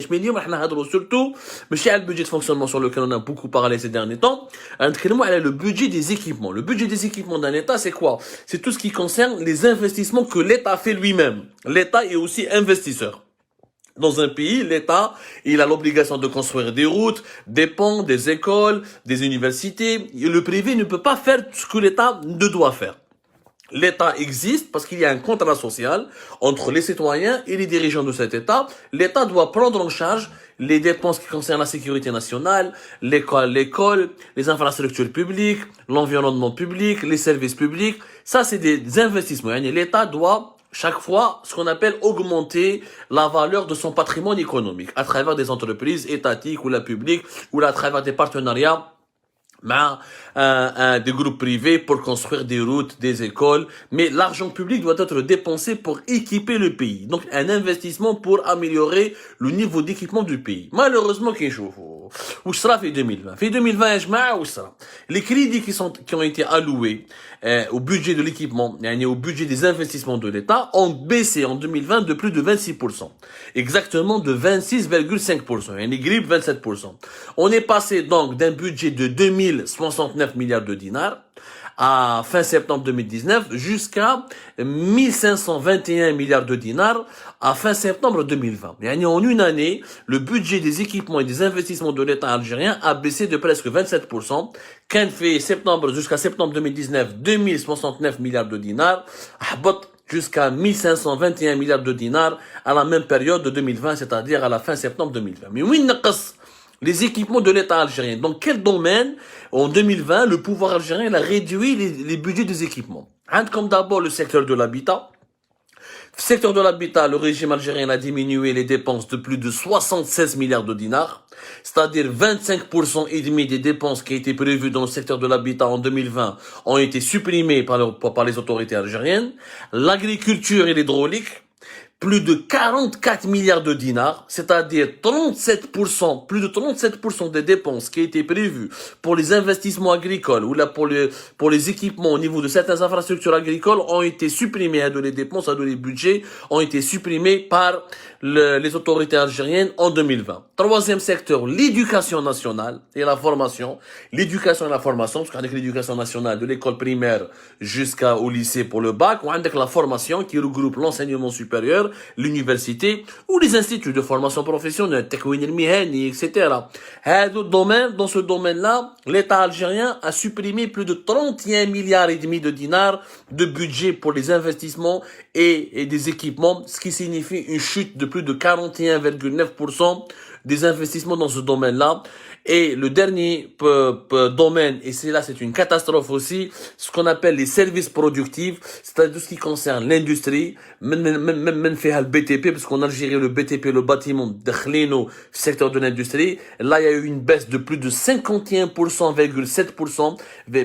millions, surtout, le budget de fonctionnement sur lequel on a beaucoup parlé ces derniers temps, le budget des équipements. Le budget des équipements d'un État, c'est quoi? C'est tout ce qui concerne les investissements que l'État fait lui-même. L'État est aussi investisseur. Dans un pays, l'État, il a l'obligation de construire des routes, des ponts, des écoles, des universités. Et le privé ne peut pas faire ce que l'État ne doit faire. L'État existe parce qu'il y a un contrat social entre les citoyens et les dirigeants de cet État. L'État doit prendre en charge les dépenses qui concernent la sécurité nationale, l'école, les infrastructures publiques, l'environnement public, les services publics. Ça, c'est des investissements. L'État doit chaque fois, ce qu'on appelle augmenter la valeur de son patrimoine économique à travers des entreprises étatiques ou la publique ou à travers des partenariats des groupes privés pour construire des routes, des écoles. Mais l'argent public doit être dépensé pour équiper le pays. Donc, un investissement pour améliorer le niveau d'équipement du pays. Malheureusement, où sera fait 2020? Fait 2020, où sera? Les crédits qui ont été alloués au budget de l'équipement, au budget des investissements de l'État, ont baissé en 2020 de plus de 26%. Exactement de 26,5%. Et grippe 27%. On est passé donc d'un budget de 2069 milliards de dinars à fin septembre 2019 jusqu'à 1521 milliards de dinars à fin septembre 2020. Et en une année, le budget des équipements et des investissements de l'État algérien a baissé de presque 27%. Quand fait septembre jusqu'à septembre 2019, 2069 milliards de dinars, jusqu'à 1521 milliards de dinars à la même période de 2020, c'est-à-dire à la fin septembre 2020. Mais oui, les équipements de l'État algérien. Dans quel domaine, en 2020, le pouvoir algérien a réduit les budgets des équipements? Comme d'abord le secteur de l'habitat. Secteur de l'habitat, le régime algérien a diminué les dépenses de plus de 76 milliards de dinars, c'est-à-dire 25% et demi des dépenses qui étaient prévues dans le secteur de l'habitat en 2020 ont été supprimées par les autorités algériennes. L'agriculture et l'hydraulique, plus de 44 milliards de dinars, c'est-à-dire 37%, plus de 37% des dépenses qui étaient prévues pour les investissements agricoles ou là pour les équipements au niveau de certaines infrastructures agricoles ont été supprimées, les dépenses, les budgets ont été supprimés par les autorités algériennes en 2020. Troisième secteur, l'éducation nationale et la formation. L'éducation et la formation, parce qu'avec l'éducation nationale de l'école primaire jusqu'au lycée pour le bac, ou avec la formation qui regroupe l'enseignement supérieur, l'université ou les instituts de formation professionnelle, etc. Dans ce domaine-là, l'État algérien a supprimé plus de 31 milliards et demi de dinars de budget pour les investissements et des équipements, ce qui signifie une chute de plus de 41,9% des investissements dans ce domaine-là. Et le dernier domaine, et c'est une catastrophe aussi, ce qu'on appelle les services productifs, c'est-à-dire tout ce qui concerne l'industrie, même faire le BTP, parce qu'en Algérie, le BTP, le bâtiment, secteur de l'industrie, là, il y a eu une baisse de plus de 51,7%,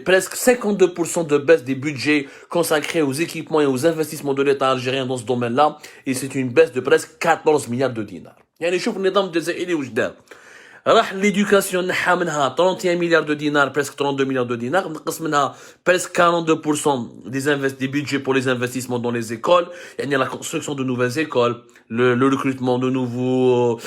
presque 52% de baisse des budgets consacrés aux équipements et aux investissements de l'État algérien dans ce domaine-là, et c'est une baisse de presque 14 milliards de dinars. شوف النظام الجزائري واش دار. راح l'éducation نحى منها 31 milliards de dinars, presque 32 milliards de dinars, نقص منها presque 42% des budgets pour les investissements dans les écoles, la construction de nouvelles écoles, le recrutement de nouveaux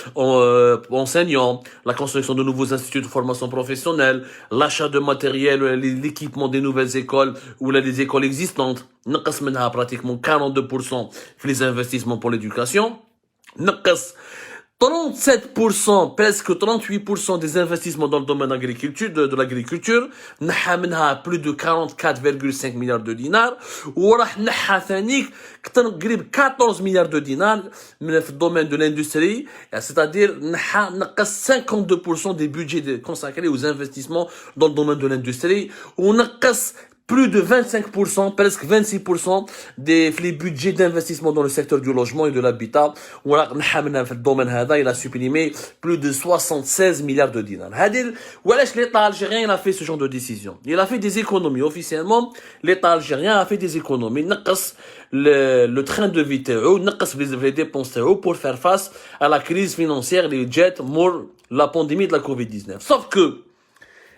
enseignants, la construction de nouveaux instituts de formation professionnelle, l'achat de matériel, l'équipement des nouvelles écoles ou les écoles existantes, نقص منها pratiquement 42% les investissements pour l'éducation, نقص 37%, presque 38% des investissements dans le domaine de l'agriculture, نحى منها plus de 44,5 milliards de dinars, وراح نحى ثانيك قريب 14 milliards de dinars من في الdomaine de l'industrie, c'est-à-dire نقص 52% des budgets consacrés aux investissements dans le domaine de l'industrie, ونقص plus de 25%, presque 26% des budgets d'investissement dans le secteur du logement et de l'habitat. Il a supprimé plus de 76 milliards de dinars. L'État algérien il a fait ce genre de décision. Il a fait des économies. Officiellement, l'État algérien a fait des économies. Le train de vie, les dépenses pour faire face à la crise financière, les jets, la pandémie de la Covid-19. Sauf que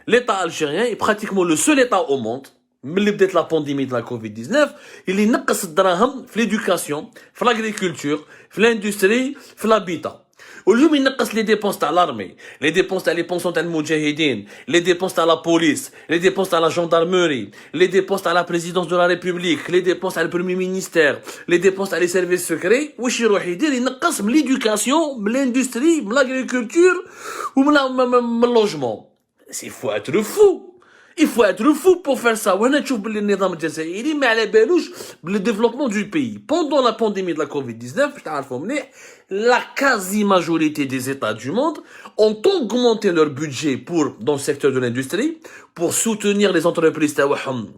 l'État algérien est pratiquement le seul État au monde ملي بدات لا بانديمي de la Covid-19 اللي نقص الدراهم في l'éducation, في l'agriculture, في l'industrie, في l'habitat. واليوم ينقص les dépenses تاع l'armée, les dépenses تاع les pensions تاع المجاهدين, les dépenses تاع la police, les dépenses تاع la gendarmerie, les dépenses تاع la présidence de la République, les dépenses تاع le premier ministère, les dépenses تاع les services secrets. واش يروح يدير؟ ينقص من l'éducation, من l'industrie, من l'agriculture ومن اللوجمون. Il faut être fou. Il faut être fou pour faire ça. وهنا تشوف باللي النظام الجزائري ما على بالوش بالديفلوبمون du pays. Pendant la pandémie de la Covid-19, تعرفوا مليح, la quasi-majorité des États du monde ont augmenté leur budget dans le secteur de l'industrie, pour soutenir les entreprises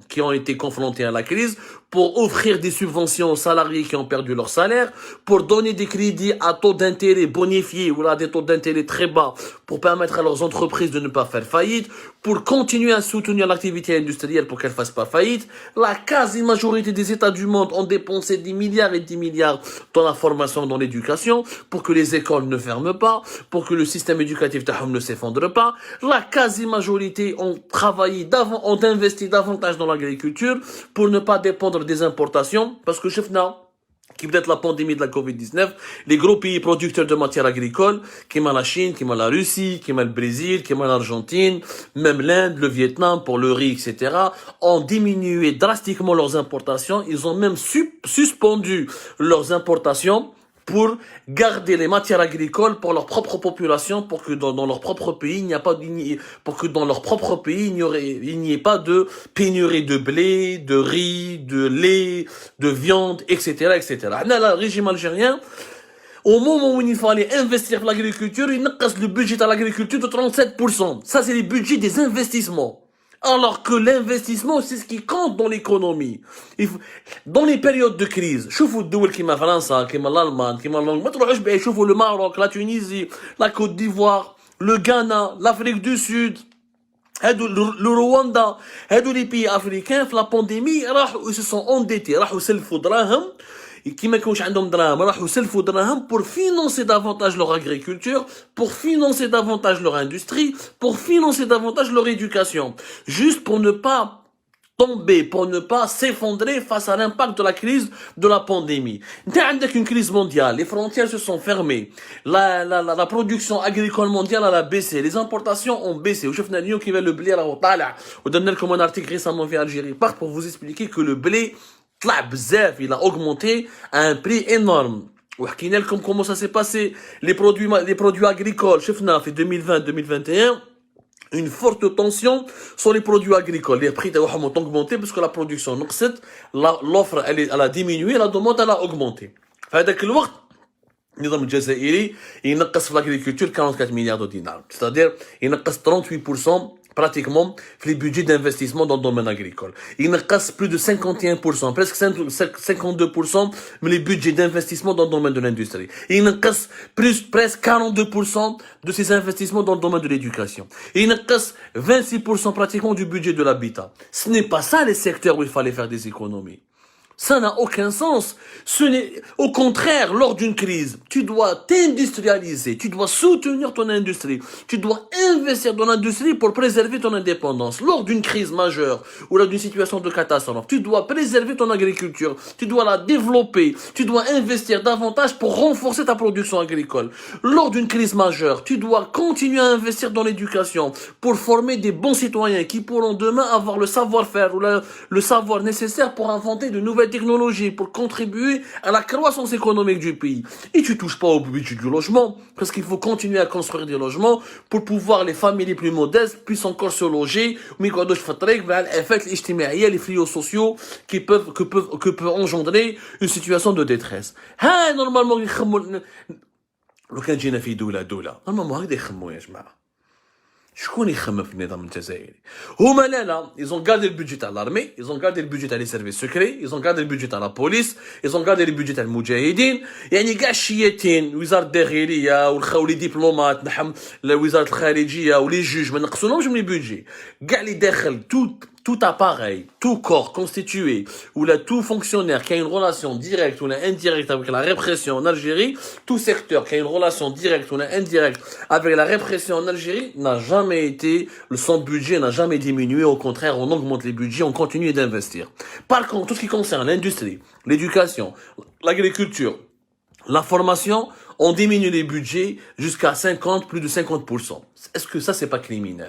qui ont été confrontées à la crise, pour offrir des subventions aux salariés qui ont perdu leur salaire, pour donner des crédits à taux d'intérêt bonifiés ou à des taux d'intérêt très bas pour permettre à leurs entreprises de ne pas faire faillite, pour continuer à soutenir l'activité industrielle pour qu'elle ne fasse pas faillite. La quasi-majorité des États du monde ont dépensé des milliards et des milliards dans la formation, dans l'éducation, pour que les écoles ne ferment pas, pour que le système éducatif ne s'effondre pas. La quasi-majorité ont investi davantage dans l'agriculture pour ne pas dépendre des importations, parce que qui peut être la pandémie de la Covid-19, les gros pays producteurs de matières agricoles, qui la Chine, qui la Russie, qui le Brésil, qui l'Argentine, même l'Inde, le Vietnam, pour le riz, etc., ont diminué drastiquement leurs importations. Ils ont même suspendu leurs importations pour garder les matières agricoles pour leur propre population, pour que dans leur propre pays, il n'y ait pas de pénurie de blé, de riz, de lait, de viande, etc., etc. Là, le régime algérien, au moment où il fallait investir dans l'agriculture, il naqas le budget de l'agriculture de 37%. Ça, c'est les budgets des investissements. Alors que l'investissement, c'est ce qui compte dans l'économie. Dans les périodes de crise, شوفوا الدول كيما فرنسا, كيما l'Allemagne, كيما l'Angleterre, ما تروحوش بعيد, شوفوا le Maroc, la Tunisie, la Côte d'Ivoire, le Ghana, l'Afrique du Sud, le Rwanda, les pays africains, في la pandémie, ils se sont endettés, راحوا سلفوا دراهم, qui ما كانوش عندهم دراهم راحوا سلفوا دراهم pour financer davantage leur agriculture, pour financer davantage leur industrie, pour financer davantage leur éducation, juste pour ne pas tomber, pour ne pas s'effondrer face à l'impact de la crise de la pandémie. Il y a une crise mondiale, les frontières se sont fermées, la production agricole mondiale a baissé, les importations ont baissé. وشفنا اليوم كيف le blé راهو طالع, ودنا لكم un article récemment في Algérie Part pour vous expliquer que le blé il a augmenté à un prix énorme. وحكينا لكم comment ça s'est passé, les produits agricoles, شفنا في 2020-2021 une forte tension sur les produits agricoles. Les prix ont augmenté parce que la production نقصت, l'offre elle a diminué, la demande elle a augmenté. في هذاك الوقت النظام الجزائري ينقص في l'agriculture 44 milliards de dinars, c'est-à-dire ينقص 38% pratiquement les budgets d'investissement dans le domaine agricole. Il casse plus de 51%, presque 52% les budgets d'investissement dans le domaine de l'industrie. Il casse presque 42% de ces investissements dans le domaine de l'éducation. Il casse 26% pratiquement du budget de l'habitat. Ce n'est pas ça les secteurs où il fallait faire des économies. Ça n'a aucun sens. Au contraire, lors d'une crise, tu dois t'industrialiser, tu dois soutenir ton industrie, tu dois investir dans l'industrie pour préserver ton indépendance. Lors d'une crise majeure ou lors d'une situation de catastrophe, tu dois préserver ton agriculture, tu dois la développer, tu dois investir davantage pour renforcer ta production agricole. Lors d'une crise majeure, tu dois continuer à investir dans l'éducation pour former des bons citoyens qui pourront demain avoir le savoir-faire ou le savoir nécessaire pour inventer de nouvelles technologies, pour contribuer à la croissance économique du pays. Et tu touches pas au budget du logement, parce qu'il faut continuer à construire des logements pour pouvoir les familles les plus modestes puissent encore se loger, mais qu'on doit faire les fléaux sociaux que peut engendrer une situation de détresse. Normalement, لو كان جينا في دولة normalement هكذا يخموا يا جماعة. شكون يخمم في النظام الجزائري؟ هما لا ils ont gardé le budget à l'armée, ils ont gardé le budget à les services secrets, ils ont gardé le budget à la police, ils ont gardé le budget à المجاهدين. يعني كاع الشياتين وزارة الداخلية ولي ديبلومات نحم وزارة الخارجية ولي جوج ما نقصولهمش من البودجي. كاع اللي داخل tout appareil, tout corps constitué, ou tout fonctionnaire qui a une relation directe ou indirecte avec la répression en Algérie, tout secteur qui a une relation directe ou indirecte avec la répression en Algérie n'a jamais été, son budget n'a jamais diminué, au contraire, on augmente les budgets, on continue d'investir. Par contre, tout ce qui concerne l'industrie, l'éducation, l'agriculture, La formation, on diminue les budgets jusqu'à 50, plus de 50%. Est-ce que ça, c'est pas criminel?